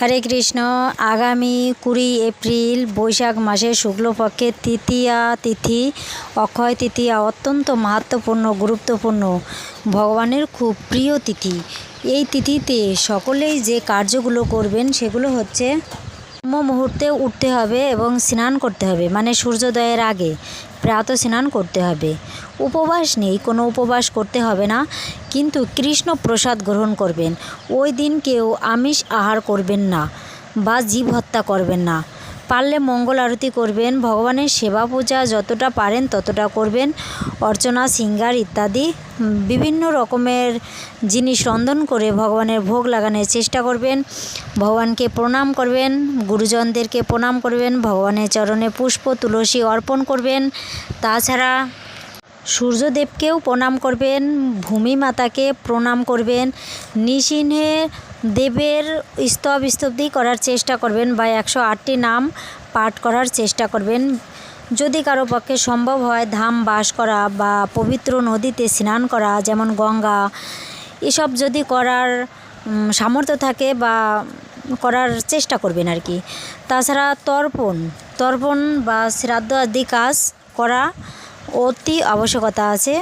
হরে কৃষ্ণ। আগামী 20 এপ্রিল বৈশাখ মাসের শুক্লপক্ষের তৃতীয়া তিথি, অক্ষয় তৃতীয়া অত্যন্ত মাহাত্ম্যপূর্ণ, গুরুত্বপূর্ণ, ভগবানের খুব প্রিয় তিথি। এই তিথিতে সকলেই যে কার্যগুলো করবেন সেগুলো হচ্ছে মুহূর্তে উঠতে হবে এবং স্নান করতে হবে, মানে সূর্যোদয়ের আগে প্রাতঃ স্নান করতে হবে। উপবাস নেই, কোনো উপবাস করতে হবে না, কিন্তু কৃষ্ণ প্রসাদ গ্রহণ করবেন। ওই দিন কেউ আমিষ আহার করবেন না বা জীব হত্যা করবেন না। পারলে মঙ্গল আরতি করবেন, ভগবানের সেবা পূজা যতটা পারেন ততটা করবেন। অর্চনা, শৃঙ্গার ইত্যাদি বিভিন্ন রকমের জিনিস রন্ধন করে ভগবানের ভোগ লাগানোর চেষ্টা করবেন। ভগবানকে প্রণাম করবেন, গুরুজনদেরকে প্রণাম করবেন, ভগবানের চরণে পুষ্প তুলসী অর্পণ করবেন। তাছাড়া সূর্যদেবকেও প্রণাম করবেন, ভূমি মাতাকে প্রণাম করবেন, নৃসিংহে দেবের স্তবস্তুতি করার চেষ্টা করবেন বা 108টি নাম পাঠ করার চেষ্টা করবেন। যদি কারো পক্ষে সম্ভব হয় ধাম বাস করা বা পবিত্র নদীতে স্নান করা, যেমন গঙ্গা, এসব যদি করার সামর্থ্য থাকে বা করার চেষ্টা করবেন আর কি। তাছাড়া তর্পণ বা শ্রাদ্ধ আদি কাজ করা অতি আবশ্যকতা আছে।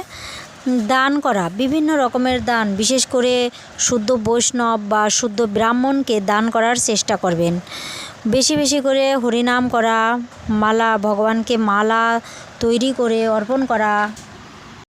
দান করা, বিভিন্ন রকমের দান, বিশেষ করে শুদ্ধ বৈষ্ণব বা শুদ্ধ ব্রাহ্মণকে দান করার চেষ্টা করবেন। বেশি বেশি করে হরিনাম করা, মালা, ভগবানকে মালা তৈরি করে অর্পণ করা।